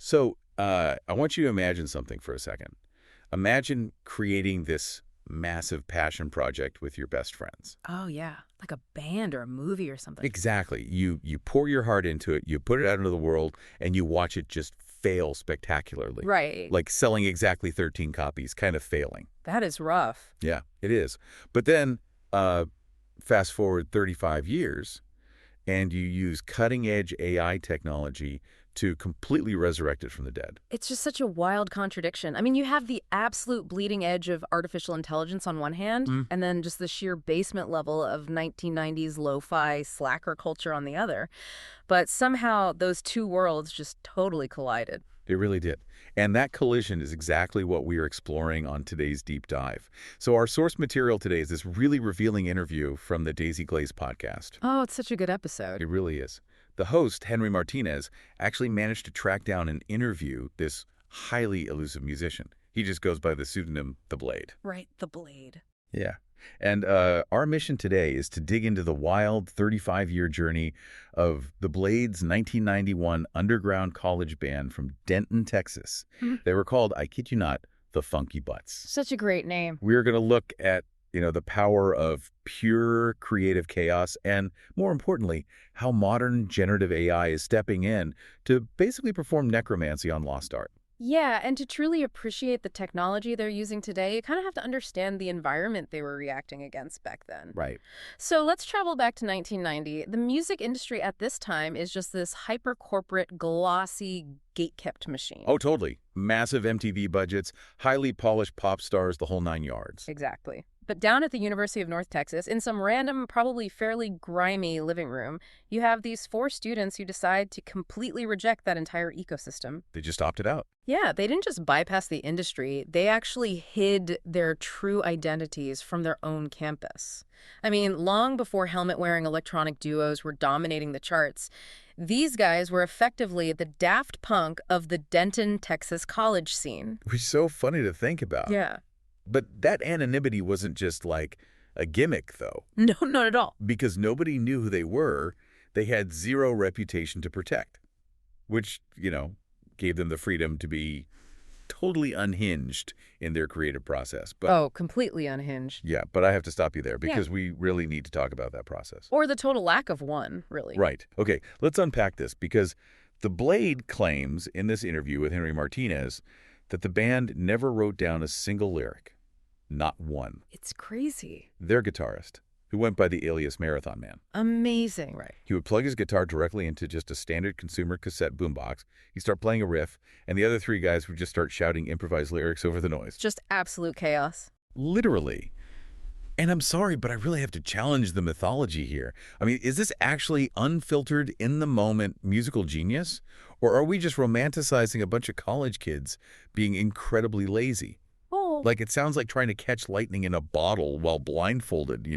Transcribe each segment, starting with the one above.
So I want you to imagine something for a second. Imagine creating this massive passion project with your best friends. Oh, yeah. Like a band or a movie or something. Exactly. You pour your heart into it, you put it out into the world, and you watch it just fail spectacularly. Right. Like selling exactly 13 copies, kind of failing. That is rough. Yeah, it is. But then fast forward 35 years, and you use cutting-edge AI technology to completely resurrect it from the dead. It's just such a wild contradiction. I mean, you have the absolute bleeding edge of artificial intelligence on one hand, and then just the sheer basement level of 1990s lo-fi slacker culture on the other. But somehow those two worlds just totally collided. It really did. And that collision is exactly what we are exploring on today's deep dive. So our source material today is this really revealing interview from the Daisy Glaze podcast. Oh, it's such a good episode. It really is. The host, Henry Martinez, actually managed to track down and interview this highly elusive musician. He just goes by the pseudonym The Blade. Right, The Blade. Yeah. And our mission today is to dig into the wild 35-year journey of The Blade's 1991 underground college band from Denton, Texas. They were called, I kid you not, the Funky Butts. Such a great name. We're going to look at, the power of pure creative chaos and, more importantly, how modern generative AI is stepping in to basically perform necromancy on lost art. Yeah, and to truly appreciate the technology they're using today, you kind of have to understand the environment they were reacting against back then. Right. So let's travel back to 1990. The music industry at this time is just this hyper-corporate, glossy, gate-kept machine. Oh, totally. Massive MTV budgets, highly polished pop stars, the whole 9 yards. Exactly. But down at the University of North Texas, in some random, probably fairly grimy living room, you have these 4 students who decide to completely reject that entire ecosystem. They just opted out. Yeah, they didn't just bypass the industry, they actually hid their true identities from their own campus. I mean, long before helmet-wearing electronic duos were dominating the charts, these guys were effectively the Daft Punk of the Denton, Texas college scene. Which is so funny to think about. Yeah. But that anonymity wasn't just like a gimmick, though. No, not at all. Because nobody knew who they were. They had zero reputation to protect, which, gave them the freedom to be totally unhinged in their creative process. But, completely unhinged. Yeah, but I have to stop you there because we really need to talk about that process. Or the total lack of one, really. Right. Okay, let's unpack this because The Blade claims in this interview with Henry Martinez that the band never wrote down a single lyric. Not one. It's crazy. Their guitarist, who went by the alias Marathon Man. Amazing. Right. He would plug his guitar directly into just a standard consumer cassette boombox. He'd start playing a riff, and the other 3 guys would just start shouting improvised lyrics over the noise. Just absolute chaos. Literally. And I'm sorry, but I really have to challenge the mythology here. I mean, is this actually unfiltered, in-the-moment musical genius? Or are we just romanticizing a bunch of college kids being incredibly lazy? Like, it sounds like trying to catch lightning in a bottle while blindfolded,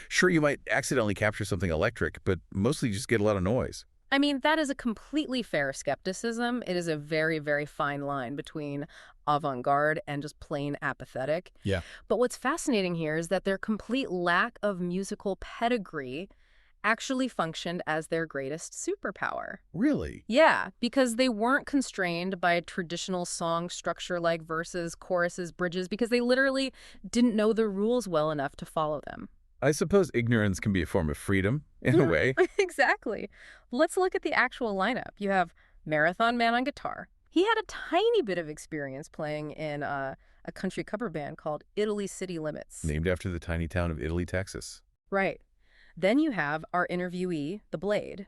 Sure, you might accidentally capture something electric, but mostly just get a lot of noise. I mean, that is a completely fair skepticism. It is a very, very fine line between avant-garde and just plain apathetic. Yeah. But what's fascinating here is that their complete lack of musical pedigree actually functioned as their greatest superpower. Really? Yeah, because they weren't constrained by a traditional song structure like verses, choruses, bridges, because they literally didn't know the rules well enough to follow them. I suppose ignorance can be a form of freedom, in a way. Exactly. Let's look at the actual lineup. You have Marathon Man on guitar. He had a tiny bit of experience playing in a country cover band called Italy City Limits. Named after the tiny town of Italy, Texas. Right. Then you have our interviewee, The Blade.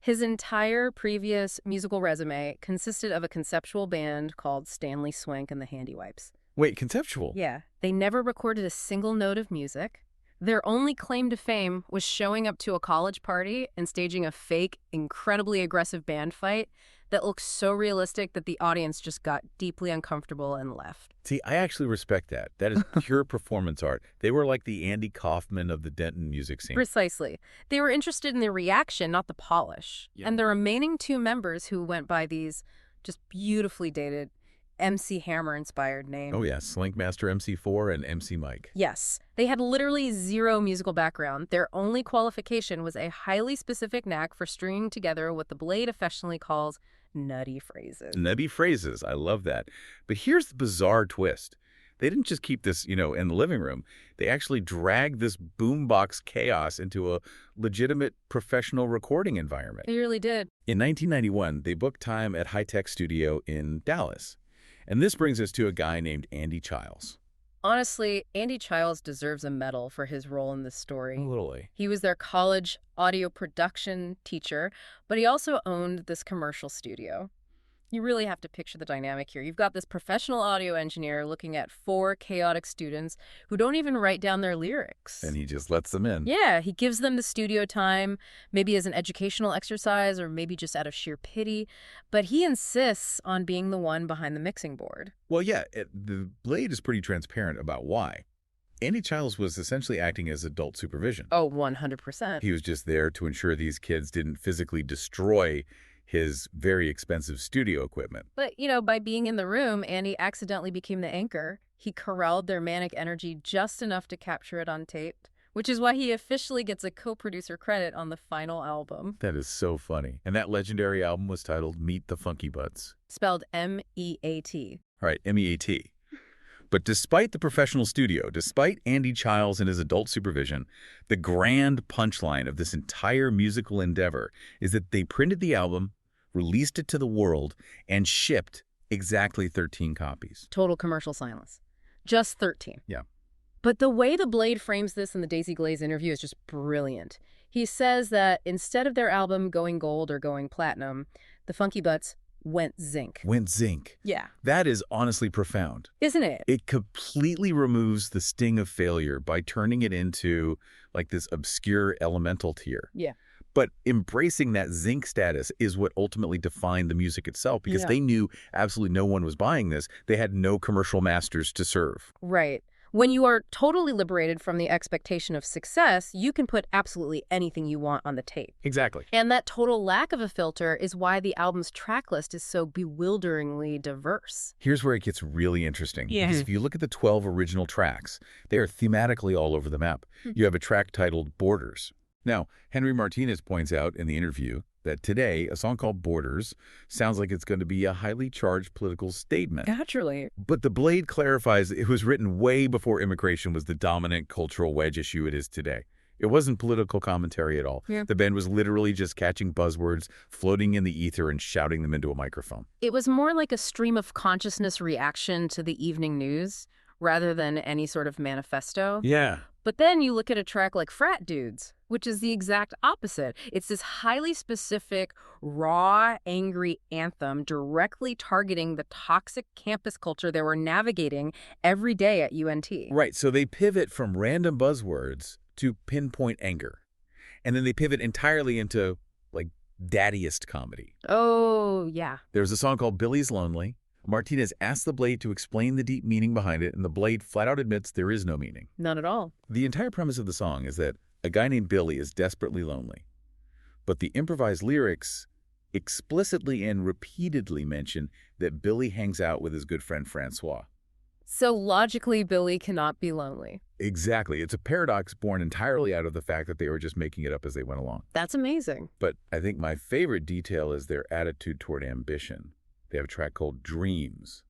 His entire previous musical resume consisted of a conceptual band called Stanley Swank and the Handy Wipes. Wait, conceptual? Yeah. They never recorded a single note of music. Their only claim to fame was showing up to a college party and staging a fake, incredibly aggressive band fight that looked so realistic that the audience just got deeply uncomfortable and left. See, I actually respect that. That is pure performance art. They were like the Andy Kaufman of the Denton music scene. Precisely. They were interested in the reaction, not the polish. Yeah. And the remaining 2 members who went by these just beautifully dated MC Hammer-inspired names. Oh, yeah. Slankmaster MC4 and MC Mike. Yes. They had literally zero musical background. Their only qualification was a highly specific knack for stringing together what the Blade affectionately calls nutty phrases. Nutty phrases. I love that. But here's the bizarre twist. They didn't just keep this, in the living room. They actually dragged this boombox chaos into a legitimate professional recording environment. They really did. In 1991, they booked time at High Tech Studio in Dallas. And this brings us to a guy named Andy Childs. Honestly, Andy Childs deserves a medal for his role in this story. Literally. He was their college audio production teacher, but he also owned this commercial studio. You really have to picture the dynamic here. You've got this professional audio engineer looking at 4 chaotic students who don't even write down their lyrics. And he just lets them in. Yeah, he gives them the studio time, maybe as an educational exercise or maybe just out of sheer pity, but he insists on being the one behind the mixing board. Well, yeah, the Blade is pretty transparent about why. Andy Childs was essentially acting as adult supervision. Oh, 100%. He was just there to ensure these kids didn't physically destroy his very expensive studio equipment. But, by being in the room, Andy accidentally became the anchor. He corralled their manic energy just enough to capture it on tape, which is why he officially gets a co-producer credit on the final album. That is so funny. And that legendary album was titled Meet the Funky Butts. Spelled M-E-A-T. All right, M-E-A-T. But despite the professional studio, despite Andy Childs and his adult supervision, the grand punchline of this entire musical endeavor is that they printed the album, released it to the world, and shipped exactly 13 copies. Total commercial silence. Just 13. Yeah. But the way the Blade frames this in the Daisy Glaze interview is just brilliant. He says that instead of their album going gold or going platinum, the Funky Butts went zinc. Went zinc. Yeah. That is honestly profound. Isn't it? It completely removes the sting of failure by turning it into like this obscure elemental tier. Yeah. But embracing that zinc status is what ultimately defined the music itself, because they knew absolutely no one was buying this. They had no commercial masters to serve. Right. When you are totally liberated from the expectation of success, you can put absolutely anything you want on the tape. Exactly. And that total lack of a filter is why the album's track list is so bewilderingly diverse. Here's where it gets really interesting. Yeah. Because if you look at the 12 original tracks, they are thematically all over the map. You have a track titled Borders. Now, Henry Martinez points out in the interview that today, a song called Borders sounds like it's going to be a highly charged political statement. Naturally. But the Blade clarifies it was written way before immigration was the dominant cultural wedge issue it is today. It wasn't political commentary at all. Yeah. The band was literally just catching buzzwords, floating in the ether, and shouting them into a microphone. It was more like a stream of consciousness reaction to the evening news rather than any sort of manifesto. Yeah. But then you look at a track like Frat Dudes, which is the exact opposite. It's this highly specific, raw, angry anthem directly targeting the toxic campus culture they were navigating every day at UNT. Right, so they pivot from random buzzwords to pinpoint anger. And then they pivot entirely into, like, daddiest comedy. Oh, yeah. There's a song called Billy's Lonely. Martinez asks the Blade to explain the deep meaning behind it, and the Blade flat out admits there is no meaning. None at all. The entire premise of the song is that a guy named Billy is desperately lonely. But the improvised lyrics explicitly and repeatedly mention that Billy hangs out with his good friend Francois. So logically, Billy cannot be lonely. Exactly. It's a paradox born entirely out of the fact that they were just making it up as they went along. That's amazing. But I think my favorite detail is their attitude toward ambition. They have a track called Dreams.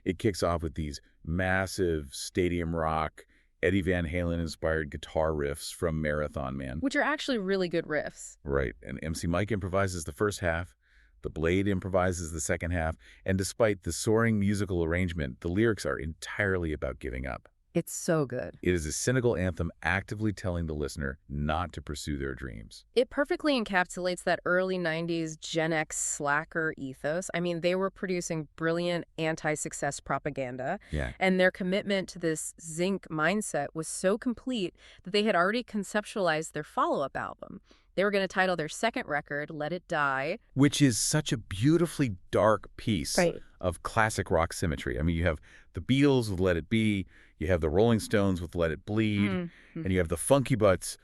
It kicks off with these massive stadium rock, Eddie Van Halen-inspired guitar riffs from Marathon Man. Which are actually really good riffs. Right. And MC Mike improvises the first half, the Blade improvises the second half, and despite the soaring musical arrangement, the lyrics are entirely about giving up. It's so good. It is a cynical anthem actively telling the listener not to pursue their dreams. It perfectly encapsulates that early 90s Gen X slacker ethos. I mean, they were producing brilliant anti-success propaganda. Yeah. And their commitment to this zinc mindset was so complete that they had already conceptualized their follow-up album. They were going to title their second record, Let It Die. Which is such a beautifully dark piece Right. of classic rock symmetry. I mean, you have the Beatles with Let It Be, you have the Rolling Stones with Let It Bleed, and you have the Funky Butts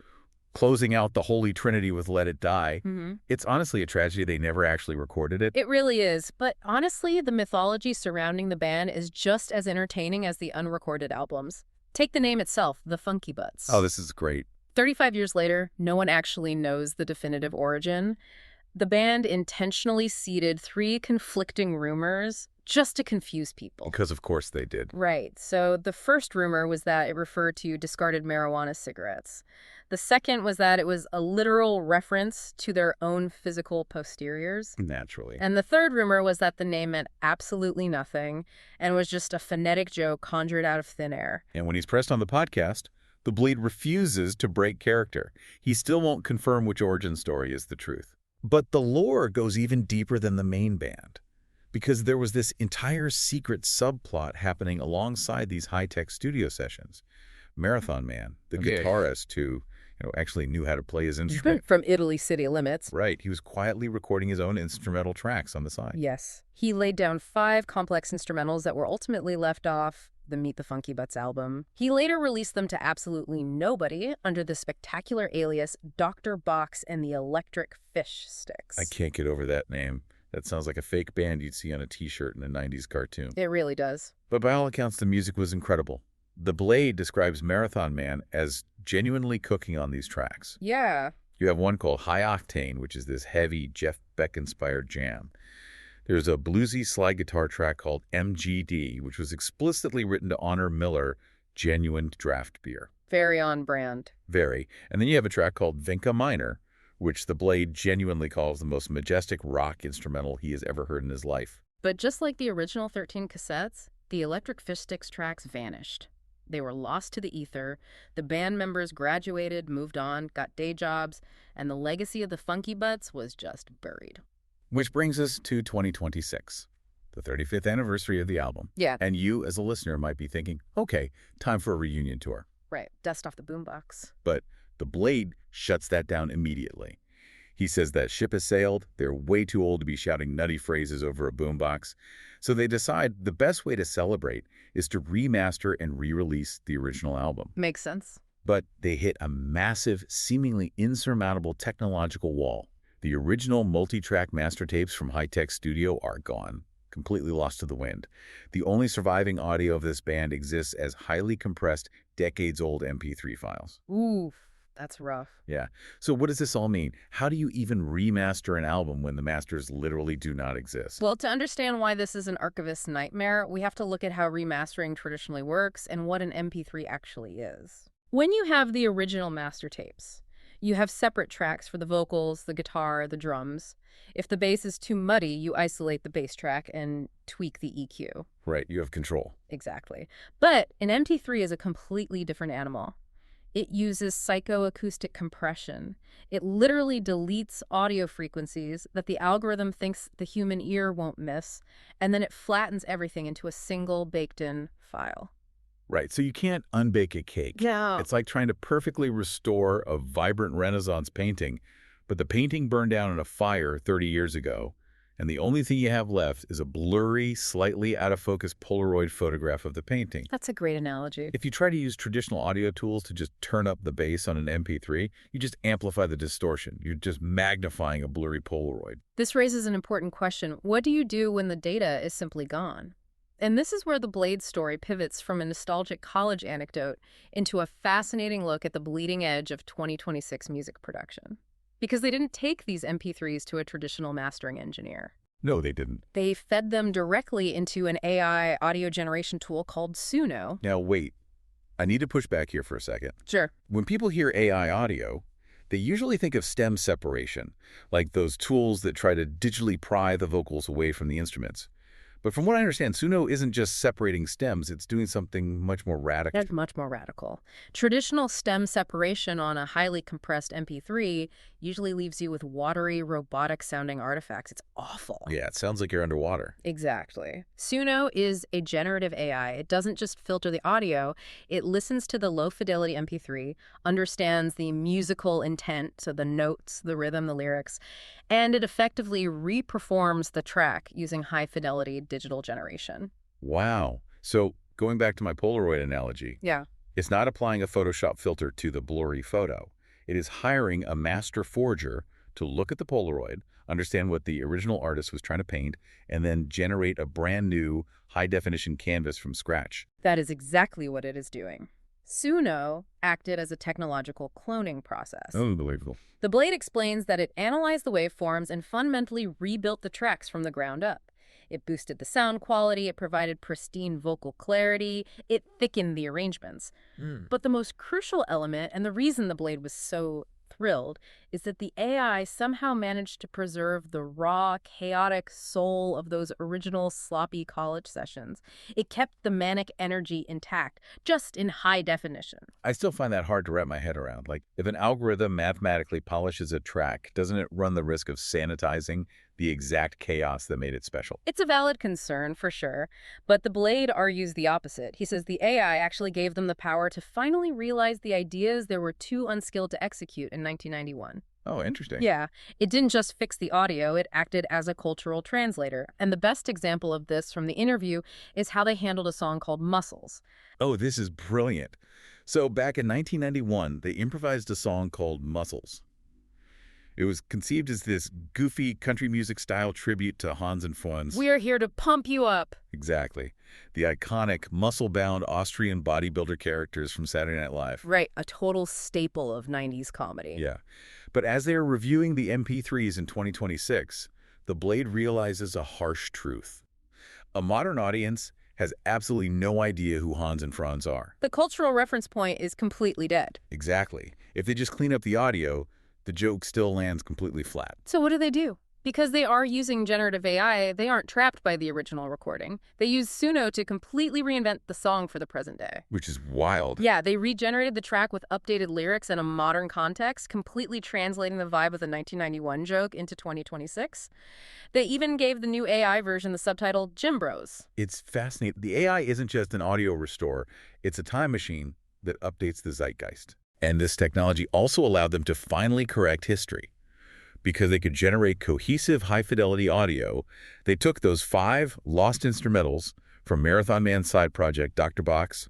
closing out the Holy Trinity with Let It Die. It's honestly a tragedy they never actually recorded it. It really is. But honestly, the mythology surrounding the band is just as entertaining as the unrecorded albums. Take the name itself, the Funky Butts. Oh, this is great. 35 years later, no one actually knows the definitive origin. The band intentionally seeded three conflicting rumors just to confuse people. Because of course they did. Right. So the first rumor was that it referred to discarded marijuana cigarettes. The second was that it was a literal reference to their own physical posteriors. Naturally. And the third rumor was that the name meant absolutely nothing and was just a phonetic joke conjured out of thin air. And when he's pressed on the podcast, the Bleed refuses to break character. He still won't confirm which origin story is the truth. But the lore goes even deeper than the main band, because there was this entire secret subplot happening alongside these high-tech studio sessions. Marathon Man, the guitarist who actually knew how to play his instrument. From Italy City Limits. Right. He was quietly recording his own instrumental tracks on the side. Yes. He laid down 5 complex instrumentals that were ultimately left off the Meet the Funky Butts album. He later released them to absolutely nobody under the spectacular alias Dr. Box and the Electric Fish Sticks. I can't get over that name. That sounds like a fake band you'd see on a t-shirt in a 90s cartoon. It really does. But by all accounts, the music was incredible. The Blade describes Marathon Man as genuinely cooking on these tracks. Yeah. You have one called High Octane, which is this heavy Jeff Beck-inspired jam. There's a bluesy slide guitar track called MGD, which was explicitly written to honor Miller Genuine Draft Beer. Very on brand. Very. And then you have a track called Vinca Minor, which the Blade genuinely calls the most majestic rock instrumental he has ever heard in his life. But just like the original 13 cassettes, the Electric Fish Sticks tracks vanished. They were lost to the ether. The band members graduated, moved on, got day jobs, and the legacy of the Funky Butts was just buried. Which brings us to 2026, the 35th anniversary of the album. Yeah. And you, as a listener, might be thinking, okay, time for a reunion tour. Right. Dust off the boombox. But the Blade shuts that down immediately. He says that ship has sailed, they're way too old to be shouting nutty phrases over a boombox, so they decide the best way to celebrate is to remaster and re-release the original album. Makes sense. But they hit a massive, seemingly insurmountable technological wall. The original multi-track master tapes from High Tech Studio are gone, completely lost to the wind. The only surviving audio of this band exists as highly compressed, decades-old MP3 files. Ooh. That's rough. Yeah. So what does this all mean? How do you even remaster an album when the masters literally do not exist? Well, to understand why this is an archivist's nightmare, we have to look at how remastering traditionally works and what an MP3 actually is. When you have the original master tapes, you have separate tracks for the vocals, the guitar, the drums. If the bass is too muddy, you isolate the bass track and tweak the EQ. Right. You have control. Exactly. But an MP3 is a completely different animal. It uses psychoacoustic compression. It literally deletes audio frequencies that the algorithm thinks the human ear won't miss, and then it flattens everything into a single baked-in file. Right. So you can't unbake a cake. Yeah. It's like trying to perfectly restore a vibrant Renaissance painting, but the painting burned down in a fire 30 years ago, and the only thing you have left is a blurry, slightly out-of-focus Polaroid photograph of the painting. That's a great analogy. If you try to use traditional audio tools to just turn up the bass on an MP3, you just amplify the distortion. You're just magnifying a blurry Polaroid. This raises an important question. What do you do when the data is simply gone? And this is where the Blade story pivots from a nostalgic college anecdote into a fascinating look at the bleeding edge of 2026 music production. Because they didn't take these MP3s to a traditional mastering engineer. No, they didn't. They fed them directly into an AI audio generation tool called Suno. Now, wait. I need to push back here for a second. Sure. When people hear AI audio, they usually think of stem separation, like those tools that try to digitally pry the vocals away from the instruments. But from what I understand, Suno isn't just separating stems, it's doing something much more radical. That's much more radical. Traditional stem separation on a highly compressed MP3 usually leaves you with watery, robotic-sounding artifacts. It's awful. Yeah, it sounds like you're underwater. Exactly. Suno is a generative AI. It doesn't just filter the audio. It listens to the low-fidelity MP3, understands the musical intent, so the notes, the rhythm, the lyrics, and it effectively reperforms the track using high-fidelity digital generation. Wow. So going back to my Polaroid analogy, Yeah. it's not applying a Photoshop filter to the blurry photo. It is hiring a master forger to look at the Polaroid, understand what the original artist was trying to paint, and then generate a brand new high-definition canvas from scratch. That is exactly what it is doing. Suno acted as a technological cloning process. Unbelievable. The Blade explains that it analyzed the waveforms and fundamentally rebuilt the tracks from the ground up. It boosted the sound quality, it provided pristine vocal clarity, it thickened the arrangements. Hmm. But the most crucial element, and the reason the Blade was so thrilled, is that the AI somehow managed to preserve the raw, chaotic soul of those original sloppy college sessions. It kept the manic energy intact, just in high definition. I still find that hard to wrap my head around. Like, if an algorithm mathematically polishes a track, doesn't it run the risk of sanitizing the exact chaos that made it special? It's a valid concern, for sure, but the Blade argues the opposite. He says the AI actually gave them the power to finally realize the ideas they were too unskilled to execute in 1991. Oh, interesting. Yeah, it didn't just fix the audio, it acted as a cultural translator. And the best example of this from the interview is how they handled a song called Muscles. Oh, this is brilliant. So back in 1991, they improvised a song called Muscles. It was conceived as this goofy country music style tribute to Hans and Franz. We're here to pump you up. Exactly. The iconic muscle-bound Austrian bodybuilder characters from Saturday Night Live. Right, a total staple of 90s comedy. Yeah. But as they are reviewing the MP3s in 2026, the Blade realizes a harsh truth. A modern audience has absolutely no idea who Hans and Franz are. The cultural reference point is completely dead. Exactly. If they just clean up the audio, the joke still lands completely flat. So what do? Because they are using generative AI, they aren't trapped by the original recording. They use Suno to completely reinvent the song for the present day. Which is wild. Yeah, they regenerated the track with updated lyrics and a modern context, completely translating the vibe of the 1991 joke into 2026. They even gave the new AI version the subtitle Gym Bros. It's fascinating. The AI isn't just an audio restore. It's a time machine that updates the zeitgeist. And this technology also allowed them to finally correct history. Because they could generate cohesive, high-fidelity audio, they took those 5 lost instrumentals from Marathon Man's side project, Dr. Box,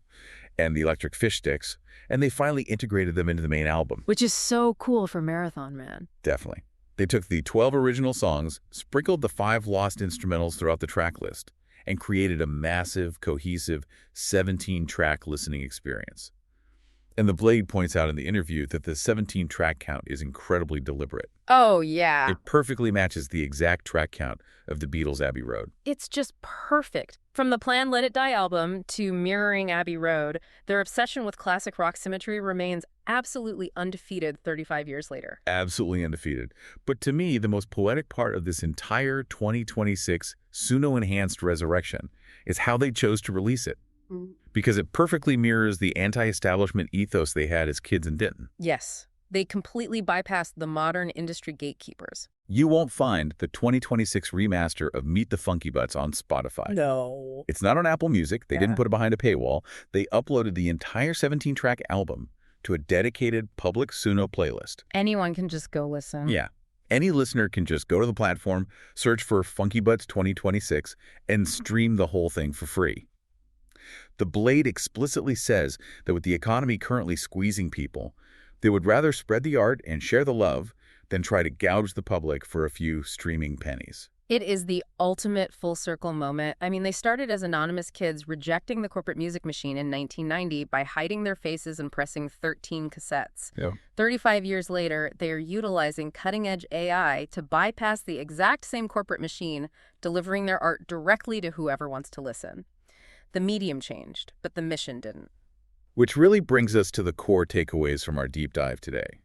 and the Electric Fish Sticks, and they finally integrated them into the main album. Which is so cool for Marathon Man. Definitely. They took the 12 original songs, sprinkled the 5 lost instrumentals throughout the track list, and created a massive, cohesive 17-track listening experience. And the Blade points out in the interview that the 17-track count is incredibly deliberate. Oh, yeah. It perfectly matches the exact track count of the Beatles' Abbey Road. It's just perfect. From the planned Let It Die album to mirroring Abbey Road, their obsession with classic rock symmetry remains absolutely undefeated 35 years later. Absolutely undefeated. But to me, the most poetic part of this entire 2026 Suno-enhanced Resurrection is how they chose to release it. Because it perfectly mirrors the anti-establishment ethos they had as kids in Denton. Yes, they completely bypassed the modern industry gatekeepers. You won't find the 2026 remaster of Meet the Funky Butts on Spotify. No. It's not on Apple Music. They Yeah. didn't put it behind a paywall. They uploaded the entire 17-track album to a dedicated public Suno playlist. Anyone can just go listen. Yeah. Any listener can just go to the platform, search for Funky Butts 2026, and stream the whole thing for free. The Blade explicitly says that with the economy currently squeezing people, they would rather spread the art and share the love than try to gouge the public for a few streaming pennies. It is the ultimate full circle moment. I mean, they started as anonymous kids rejecting the corporate music machine in 1990 by hiding their faces and pressing 13 cassettes. Yeah. 35 years later, they are utilizing cutting-edge AI to bypass the exact same corporate machine, delivering their art directly to whoever wants to listen. The medium changed, but the mission didn't. Which really brings us to the core takeaways from our deep dive today.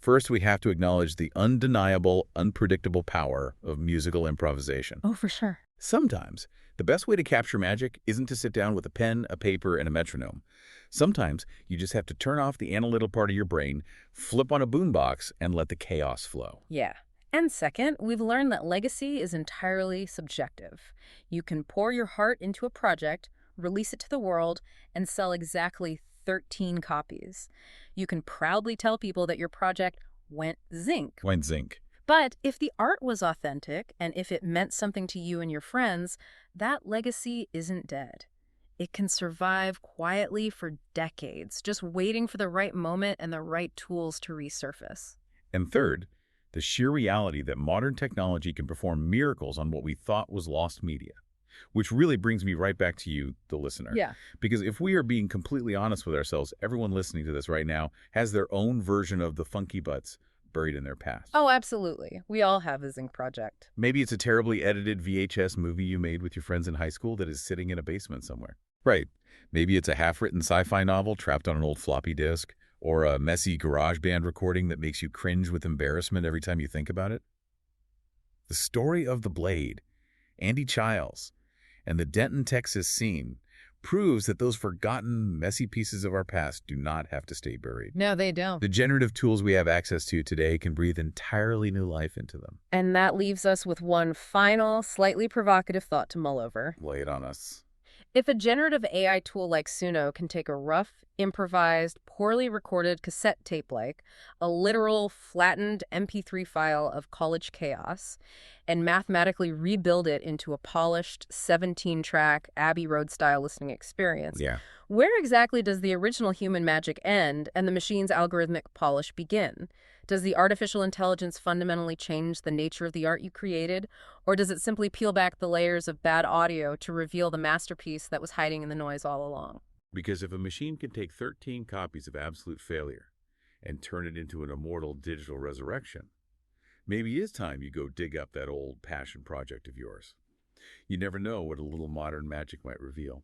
First, we have to acknowledge the undeniable, unpredictable power of musical improvisation. Oh, for sure. Sometimes, the best way to capture magic isn't to sit down with a pen, a paper, and a metronome. Sometimes, you just have to turn off the analytical part of your brain, flip on a boombox, and let the chaos flow. Yeah. And second, we've learned that legacy is entirely subjective. You can pour your heart into a project, release it to the world, and sell exactly 13 copies. You can proudly tell people that your project went zinc. Went zinc. But if the art was authentic, and if it meant something to you and your friends, that legacy isn't dead. It can survive quietly for decades, just waiting for the right moment and the right tools to resurface. And third, the sheer reality that modern technology can perform miracles on what we thought was lost media. Which really brings me right back to you, the listener. Yeah. Because if we are being completely honest with ourselves, everyone listening to this right now has their own version of the Funky Butts buried in their past. Oh, absolutely. We all have a zinc project. Maybe it's a terribly edited VHS movie you made with your friends in high school that is sitting in a basement somewhere. Right. Maybe it's a half-written sci-fi novel trapped on an old floppy disk, or a messy garage band recording that makes you cringe with embarrassment every time you think about it. The story of the Blade, Andy Childs, and the Denton, Texas scene proves that those forgotten, messy pieces of our past do not have to stay buried. No, they don't. The generative tools we have access to today can breathe entirely new life into them. And that leaves us with one final, slightly provocative thought to mull over. Lay it on us. If a generative AI tool like Suno can take a rough, improvised, poorly recorded cassette tape-like, a literal, flattened MP3 file of college chaos, and mathematically rebuild it into a polished, 17-track Abbey Road-style listening experience, Yeah. where exactly does the original human magic end and the machine's algorithmic polish begin? Does the artificial intelligence fundamentally change the nature of the art you created, or does it simply peel back the layers of bad audio to reveal the masterpiece that was hiding in the noise all along? Because if a machine can take 13 copies of absolute failure and turn it into an immortal digital resurrection, maybe it's time you go dig up that old passion project of yours. You never know what a little modern magic might reveal.